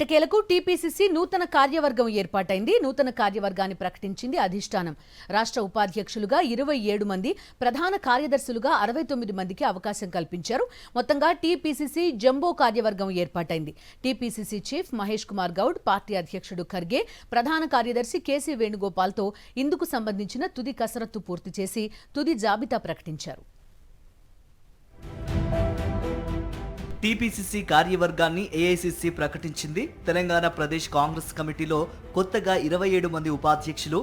ఎట్టకేలకు టీపీసీసీ నూతన కార్యవర్గం ఏర్పాటైంది. నూతన కార్యవర్గాన్ని ప్రకటించింది అధిష్టానం. రాష్ట్ర ఉపాధ్యక్షులుగా 27 మంది, ప్రధాన కార్యదర్శులుగా 69 మందికి అవకాశం కల్పించారు. మొత్తంగా టీపీసీసీ జంబో కార్యవర్గం ఏర్పాటైంది. TPCC chief Mahesh Kumar Goud, party అధ్యక్షుడు ఖర్గే, ప్రధాన కార్యదర్శి కేసీ వేణుగోపాల్తో ఇందుకు సంబంధించిన తుది కసరత్తు పూర్తి చేసి తుది జాబితా ప్రకటించారు. టీపీసీసీ కార్యవర్గాన్ని ఏఐసీసీ ప్రకటించింది. తెలంగాణ ప్రదేశ్ కాంగ్రెస్ కమిటీలో కొత్తగా 27 మంది ఉపాధ్యక్షులు,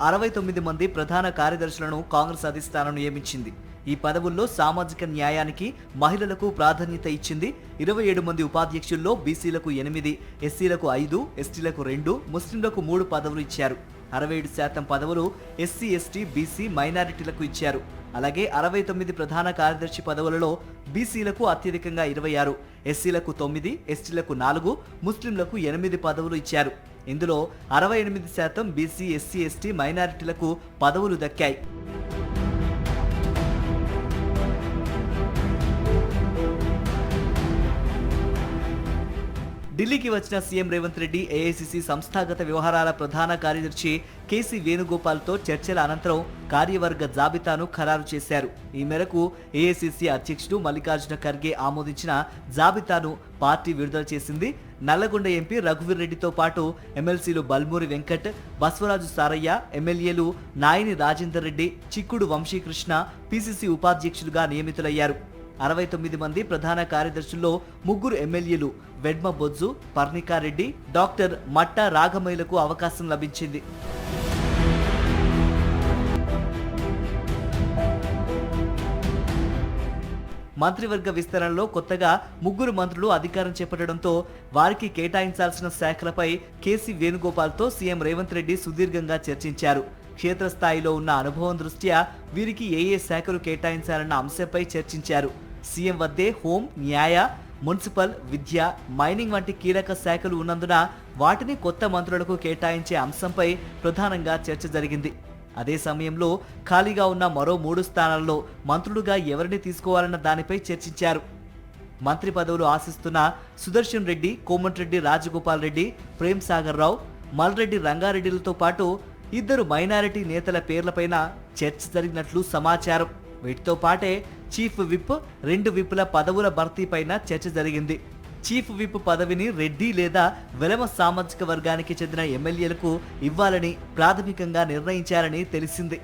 69 మంది ప్రధాన కార్యదర్శులను కాంగ్రెస్ అధిష్టానం నియమించింది. ఈ పదవుల్లో సామాజిక న్యాయానికి, మహిళలకు ప్రాధాన్యత ఇచ్చింది. 27 మంది ఉపాధ్యక్షుల్లో బీసీలకు 8, ఎస్సీలకు 5, ఎస్టీలకు 2, ముస్లింలకు 3 పదవులు ఇచ్చారు. 67% పదవులు ఎస్సీ, ఎస్టీ, బీసీ, మైనారిటీలకు ఇచ్చారు. అలాగే 69 ప్రధాన కార్యదర్శి పదవులలో బీసీలకు అత్యధికంగా 26, ఎస్సీలకు 9, ఎస్టీలకు 4, ముస్లింలకు 8 పదవులు ఇచ్చారు. ఇందులో 68% బీసీ, ఎస్సీ, ఎస్టీ, మైనారిటీలకు పదవులు దక్కాయి. ఢిల్లీకి వచ్చిన సీఎం రేవంత్ రెడ్డి ఏఐసీసీ సంస్థాగత వ్యవహారాల ప్రధాన కార్యదర్శి కేసీ వేణుగోపాల్తో చర్చల అనంతరం కార్యవర్గ జాబితాను ఖరారు చేశారు. ఈ మేరకు ఏఐసీసీ అధ్యక్షుడు మల్లికార్జున ఖర్గే ఆమోదించిన జాబితాను పార్టీ విడుదల చేసింది. నల్లగొండ ఎంపీ రఘువీర్ రెడ్డితో పాటు ఎమ్మెల్సీలు బల్మూరి వెంకట్, బస్వరాజు సారయ్య, ఎమ్మెల్యేలు నాయని రాజేందర్ రెడ్డి, చిక్కుడు వంశీకృష్ణ పీసీసీ ఉపాధ్యక్షులుగా నియమితులయ్యారు. 69 మంది ప్రధాన కార్యదర్శుల్లో 3 ఎమ్మెల్యేలు వెడ్మ బొజ్జు, పర్ణికారెడ్డి, డాక్టర్ మట్టా రాఘమయ్యలకు అవకాశం లభించింది. మంత్రివర్గ విస్తరణలో కొత్తగా 3 మంత్రులు అధికారం చేపట్టడంతో వారికి కేటాయించాల్సిన శాఖలపై కేసీ వేణుగోపాల్తో సీఎం రేవంత్ రెడ్డి సుదీర్ఘంగా చర్చించారు. క్షేత్రస్థాయిలో ఉన్న అనుభవం దృష్ట్యా వీరికి ఏ శాఖలు కేటాయించాలన్న అంశంపై చర్చించారు. సీఎం వద్దే హోం, న్యాయ, మున్సిపల్, విద్య, మైనింగ్ వంటి కీలక శాఖలు ఉన్నందున వాటిని కొత్త మంత్రులకు కేటాయించే అంశంపై ప్రధానంగా చర్చ జరిగింది. అదే సమయంలో ఖాళీగా ఉన్న మరో 3 స్థానాల్లో మంత్రులుగా ఎవరిని తీసుకోవాలన్న దానిపై చర్చించారు. మంత్రి పదవులు ఆశిస్తున్న సుదర్శన్ రెడ్డి, కోమటిరెడ్డి రాజగోపాల్ రెడ్డి, ప్రేమ్ సాగర్ రావు, మల్రెడ్డి రంగారెడ్డిలతో పాటు 2 మైనారిటీ నేతల పేర్లపైన చర్చ జరిగినట్లు సమాచారం. వీటితో పాటే చీఫ్ విప్, 2 విప్ల పదవుల భర్తీపైన చర్చ జరిగింది. చీఫ్ విప్ పదవిని రెడ్డి లేదా వెలమ సామాజిక వర్గానికి చెందిన ఎమ్మెల్యేలకు ఇవ్వాలని ప్రాథమికంగా నిర్ణయించారని తెలిసింది.